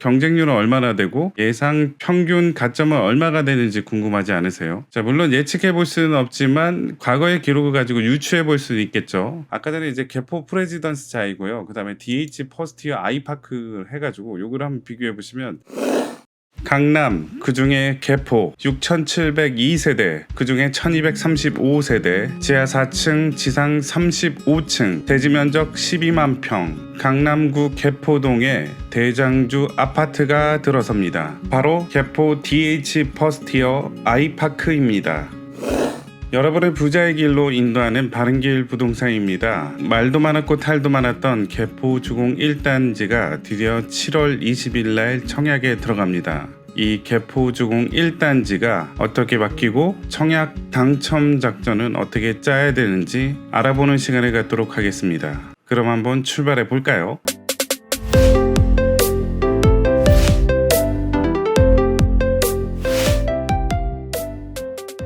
경쟁률은 얼마나 되고 예상 평균 가점은 얼마가 되는지 궁금하지 않으세요? 자, 물론 예측해 볼 수는 없지만 과거의 기록을 가지고 유추해 볼 수는 있겠죠. 아까 전에 이제 개포 프레지던스 자이고요. 그 다음에 DH 퍼스티어 아이파크 해가지고 요거를 한번 비교해 보시면 강남, 그 중에 개포 6702세대, 그 중에 1235세대, 지하 4층, 지상 35층, 대지 면적 12만 평, 강남구 개포동에 대장주 아파트가 들어섭니다. 바로 개포 DH 퍼스티어 아이파크입니다. 여러분의 부자의 길로 인도하는 바른길 부동산입니다. 말도 많았고 탈도 많았던 개포 주공 1단지가 드디어 7월 20일 날 청약에 들어갑니다. 이 개포 주공 1단지가 어떻게 바뀌고 청약 당첨 작전은 어떻게 짜야 되는지 알아보는 시간을 갖도록 하겠습니다. 그럼 한번 출발해 볼까요?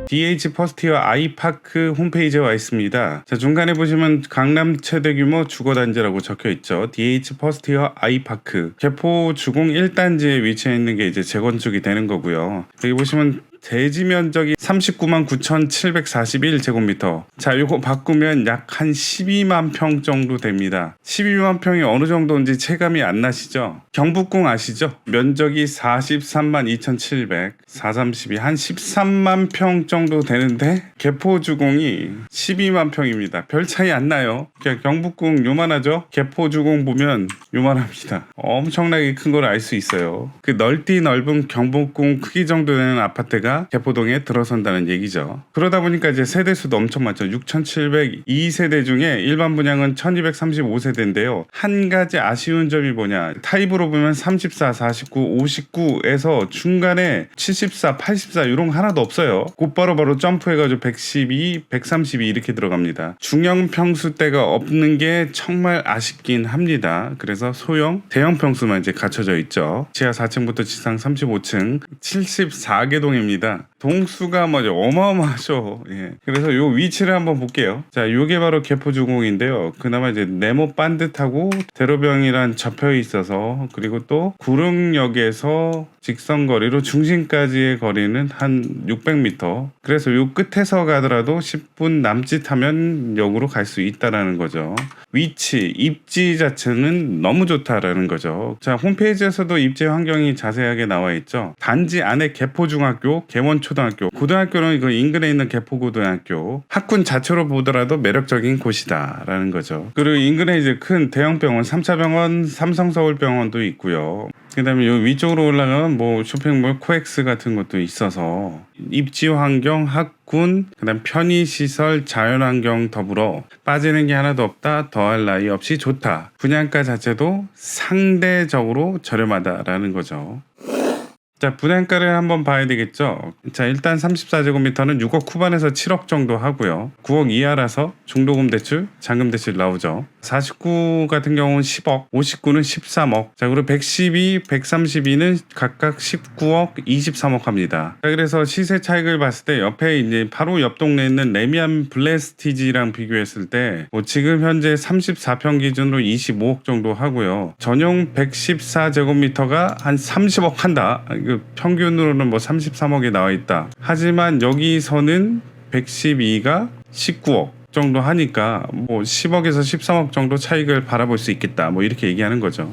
DH 퍼스티어 아이파크 홈페이지에 와 있습니다. 자, 중간에 보시면 강남 최대 규모 주거단지라고 적혀 있죠. DH 퍼스티어 아이파크 개포 주공 1단지에 위치해 있는 게 이제 재건축이 되는 거고요. 여기 보시면 대지 면적이 39만 9,741제곱미터. 자, 요거 바꾸면 약 한 12만 평 정도 됩니다. 12만 평이 어느 정도인지 체감이 안 나시죠? 경북궁 아시죠? 면적이 43만 2,700, 432, 한 13만 평 정도 되는데 개포주공이 12만 평입니다. 별 차이 안 나요. 그냥 경북궁 요만하죠? 개포주공 보면 요만합니다. 엄청나게 큰 걸 알 수 있어요. 그 넓디 넓은 경북궁 크기 정도 되는 아파트가 개포동에 들어선다는 얘기죠. 그러다 보니까 이제 세대수도 엄청 많죠. 6,702세대 중에 일반 분양은 1,235세대인데요. 한 가지 아쉬운 점이 뭐냐. 타입으로 보면 34, 49, 59에서 중간에 74, 84 이런 거 하나도 없어요. 곧바로 점프해가지고 112, 132 이렇게 들어갑니다. 중형 평수대가 없는 게 정말 아쉽긴 합니다. 그래서 소형, 대형 평수만 이제 갖춰져 있죠. 지하 4층부터 지상 35층, 74개 동입니다. 동수가 뭐죠? 어마어마하죠. 예. 그래서 요 위치를 한번 볼게요. 자, 요게 바로 개포주공인데요. 그나마 이제 네모 반듯하고 대로변이란 접혀 있어서 그리고 또 구릉역에서 직선거리로 중심까지의 거리는 한 600m. 그래서 요 끝에서 가더라도 10분 남짓하면 역으로 갈 수 있다라는 거죠. 위치, 입지 자체는 너무 좋다라는 거죠. 자, 홈페이지에서도 입지 환경이 자세하게 나와 있죠. 단지 안에 개포중학교, 개원초등학교, 고등학교는 그 인근에 있는 개포고등학교, 학군 자체로 보더라도 매력적인 곳이다라는 거죠. 그리고 인근에 이제 큰 대형병원, 3차 병원, 삼성서울병원도 있고요. 그 다음에 요 위쪽으로 올라가면 뭐 쇼핑몰 코엑스 같은 것도 있어서 입지 환경, 학군, 그 다음 편의시설, 자연환경 더불어 빠지는 게 하나도 없다, 더할 나위 없이 좋다. 분양가 자체도 상대적으로 저렴하다라는 거죠. 자, 분양가를 한번 봐야 되겠죠. 자, 일단 34제곱미터는 6억 후반에서 7억 정도 하고요. 9억 이하라서 중도금 대출, 잔금 대출 나오죠. 49 같은 경우는 10억, 59는 13억. 자, 그리고 112, 132는 각각 19억, 23억 합니다. 자, 그래서 시세 차익을 봤을 때 옆에 이제 바로 옆 동네에 있는 레미안 블레스티지랑 비교했을 때 뭐 지금 현재 34평 기준으로 25억 정도 하고요. 전용 114제곱미터가 한 30억 한다. 평균으로는 뭐 33억이 나와 있다. 하지만 여기서는 112가 19억 정도 하니까 뭐 10억에서 13억 정도 차익을 바라볼 수 있겠다. 뭐 이렇게 얘기하는 거죠.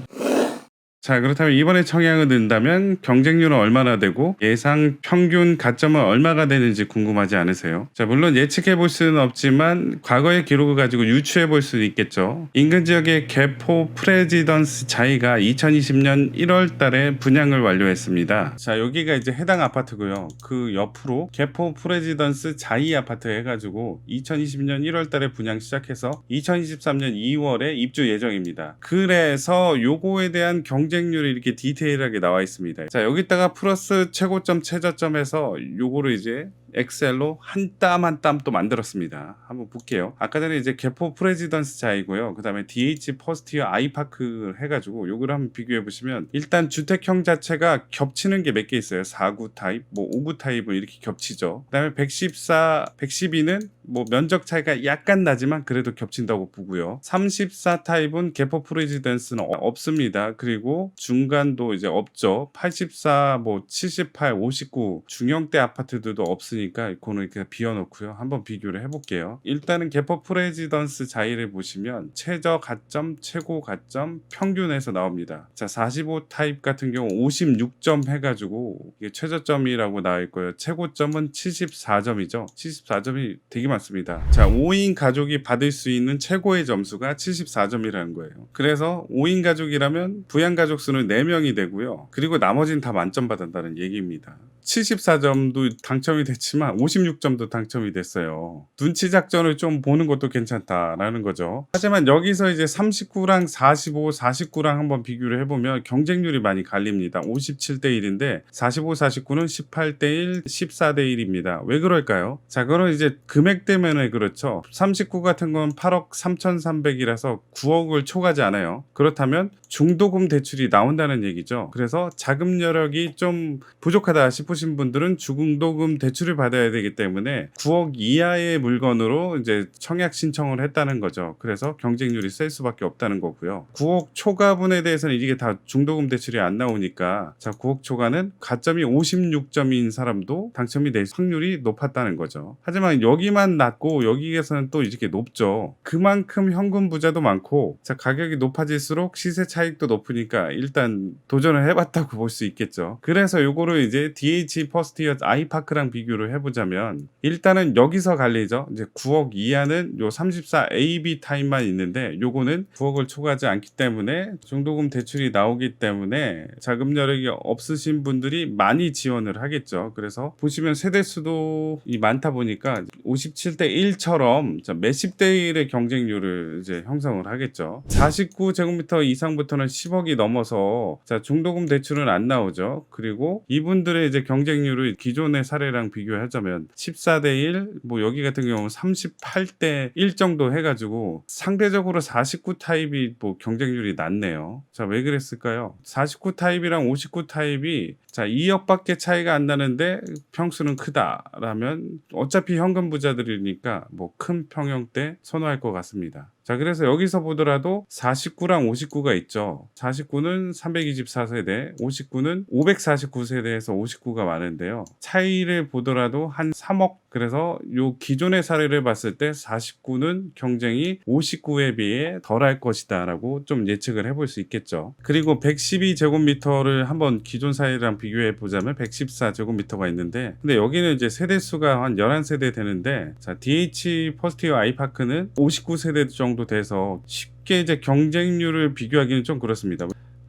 자, 그렇다면 이번에 청약을 넣는다면 경쟁률은 얼마나 되고 예상 평균 가점은 얼마가 되는지 궁금하지 않으세요? 자, 물론 예측해 볼 수는 없지만 과거의 기록을 가지고 유추해 볼 수는 있겠죠. 인근 지역의 개포 프레지던스 자이가 2020년 1월 달에 분양을 완료했습니다. 자, 여기가 이제 해당 아파트고요. 그 옆으로 개포 프레지던스 자이 아파트 해가지고 2020년 1월 달에 분양 시작해서 2023년 2월에 입주 예정입니다. 그래서 요거에 대한 경쟁률이 이렇게 디테일하게 나와 있습니다. 자, 여기다가 플러스 최고점 최저점에서 요거를 이제 엑셀로 한 땀 한 땀 또 만들었습니다. 한번 볼게요. 아까 전에 이제 개포 프레지던스 자이고요. 그다음에 DH 퍼스티어 아이파크 해가지고 요거를 한번 비교해 보시면 일단 주택형 자체가 겹치는 게 몇 개 있어요. 4구 타입, 뭐 5구 타입은 이렇게 겹치죠. 그다음에 114, 112는 뭐 면적 차이가 약간 나지만 그래도 겹친다고 보고요. 34 타입은 개포 프레지던스는 없습니다. 그리고 중간도 이제 없죠. 84, 뭐 78, 59 중형대 아파트들도 없으니까 이거는 이렇게 비워놓고요. 한번 비교를 해볼게요. 일단은 개포 프레지던스 자이를 보시면 최저 가점, 최고 가점, 평균에서 나옵니다. 자, 45 타입 같은 경우 56점 해가지고 이게 최저점이라고 나와 있고요. 최고점은 74점이죠. 74점이 되게 많습니다. 자, 5인 가족이 받을 수 있는 최고의 점수가 74점이라는 거예요. 그래서 5인 가족이라면 부양가족 수는 4명이 되고요. 그리고 나머지는 다 만점 받았다는 얘기입니다. 74점도 당첨이 됐지만 56점도 당첨이 됐어요. 눈치 작전을 좀 보는 것도 괜찮다라는 거죠. 하지만 여기서 이제 39랑 45, 49랑 한번 비교를 해보면 경쟁률이 많이 갈립니다. 57대 1인데 45, 49는 18대 1, 14대 1입니다. 왜 그럴까요? 자, 그건 이제 금액 때문에 그렇죠. 39 같은 건 8억 3,300이라서 9억을 초과하지 않아요. 그렇다면 중도금 대출이 나온다는 얘기죠. 그래서 자금 여력이 좀 부족하다 싶으신 분들은 중도금 대출을 받아야 되기 때문에 9억 이하의 물건으로 이제 청약 신청을 했다는 거죠. 그래서 경쟁률이 셀 수밖에 없다는 거고요. 9억 초과분에 대해서는 이게 다 중도금 대출이 안 나오니까 자, 9억 초과는 가점이 56점인 사람도 당첨이 될 확률이 높았다는 거죠. 하지만 여기만 낮고 여기에서는 또 이렇게 높죠. 그만큼 현금 부자도 많고 자, 가격이 높아질수록 시세 차익도 높으니까 일단 도전을 해봤다고 볼 수 있겠죠. 그래서 요거를 이제 DH 퍼스티어 아이파크랑 비교를 해보자면 일단은 여기서 갈리죠. 이제 9억 이하는 요 34 AB 타입만 있는데 요거는 9억을 초과하지 않기 때문에 중도금 대출이 나오기 때문에 자금 여력이 없으신 분들이 많이 지원을 하겠죠. 그래서 보시면 세대수도 많다 보니까 57대 1처럼 몇십 대 1의 경쟁률을 이제 형성을 하겠죠. 49제곱미터 이상부터는 10억이 넘어서 자, 중도금 대출은 안 나오죠. 그리고 이분들의 이제 경쟁률을 기존의 사례랑 비교하자면 14대 1, 뭐 여기 같은 경우는 38대 1 정도 해가지고 상대적으로 49 타입이 뭐 경쟁률이 낮네요. 자, 왜 그랬을까요? 49 타입이랑 59 타입이 자, 2억밖에 차이가 안 나는데 평수는 크다라면 어차피 현금 부자들이니까 뭐 큰 평형대 선호할 것 같습니다. 자, 그래서 여기서 보더라도 49랑 59가 있죠. 49는 324세대, 59는 549세대에서 59가 많은데요. 차이를 보더라도 한 3억. 그래서 요 기존의 사례를 봤을 때 49는 경쟁이 59에 비해 덜할 것이다 라고 좀 예측을 해볼 수 있겠죠. 그리고 112제곱미터를 한번 기존 사례랑 비교해 보자면 114제곱미터가 있는데 근데 여기는 이제 세대수가 한 11세대 되는데 자, DH 퍼스티어 아이파크는 59세대 정도 돼서 쉽게 이제 경쟁률을 비교하기는 좀 그렇습니다.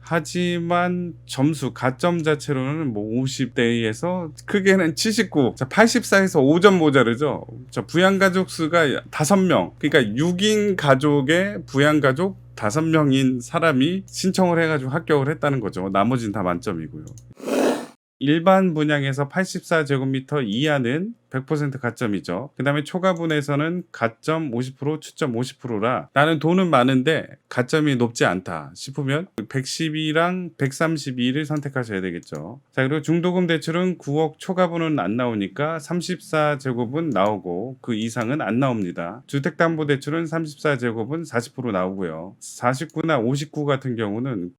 하지만 점수 가점 자체로는 뭐 50대에서 크게는 79, 자 84에서 5점 모자르죠. 자, 부양가족 수가 5명, 그러니까 6인 가족의 부양가족 5명인 사람이 신청을 해가지고 합격을 했다는 거죠. 나머지는 다 만점이고요. 일반 분양에서 84제곱미터 이하는 100% 가점이죠. 그 다음에 초과분에서는 가점 50%, 추점 50%라 나는 돈은 많은데 가점이 높지 않다 싶으면 112랑 132를 선택하셔야 되겠죠. 자, 그리고 중도금 대출은 9억 초과분은 안 나오니까 34제곱은 나오고 그 이상은 안 나옵니다. 주택담보대출은 34제곱은 40% 나오고요. 49나 59 같은 경우는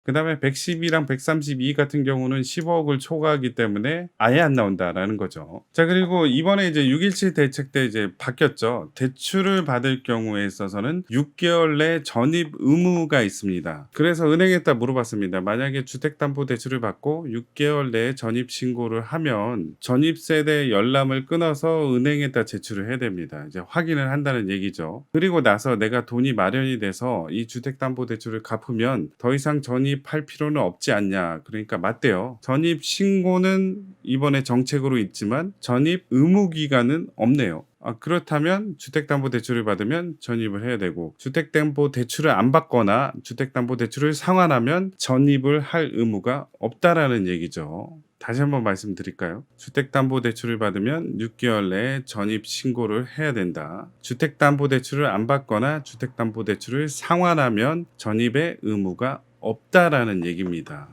그 다음에 112랑 132 같은 경우는 10억을 초과하기 때문에 아예 안 나온다라는 거죠. 자, 그리고 이번에 이제 6.17 대책 때 이제 바뀌었죠. 대출을 받을 경우에 있어서는 6개월 내 전입 의무가 있습니다. 그래서 은행에다 물어봤습니다. 만약에 주택담보대출을 받고 6개월 내에 전입 신고를 하면 전입세대 열람을 끊어서 은행에다 제출을 해야 됩니다. 이제 확인을 한다는 얘기죠. 그리고 나서 내가 돈이 마련이 돼서 이 주택담보대출을 갚으면 더 이상 전입할 필요는 없지 않냐. 그러니까 맞대요. 전입 신고는 이번에 정책으로 있지만 전입 의무 기간은 없네요. 그렇다면 주택담보대출을 받으면 전입을 해야 되고 주택담보대출을 안 받거나 주택담보대출을 상환하면 전입을 할 의무가 없다라는 얘기죠. 다시 한번 말씀드릴까요? 주택담보대출을 받으면 6개월 내에 전입 신고를 해야 된다. 주택담보대출을 안 받거나 주택담보대출을 상환하면 전입의 의무가 없다라는 얘기입니다.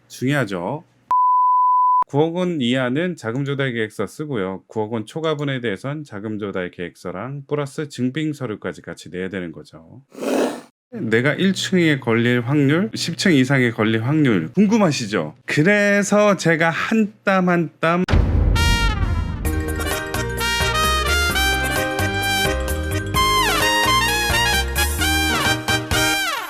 중요하죠? 9억 원 이하는 자금조달계획서 쓰고요. 9억 원 초과분에 대해선 자금조달계획서랑 플러스 증빙서류까지 같이 내야 되는 거죠. 내가 1층에 걸릴 확률, 10층 이상에 걸릴 확률 궁금하시죠? 그래서 제가 한 땀 한 땀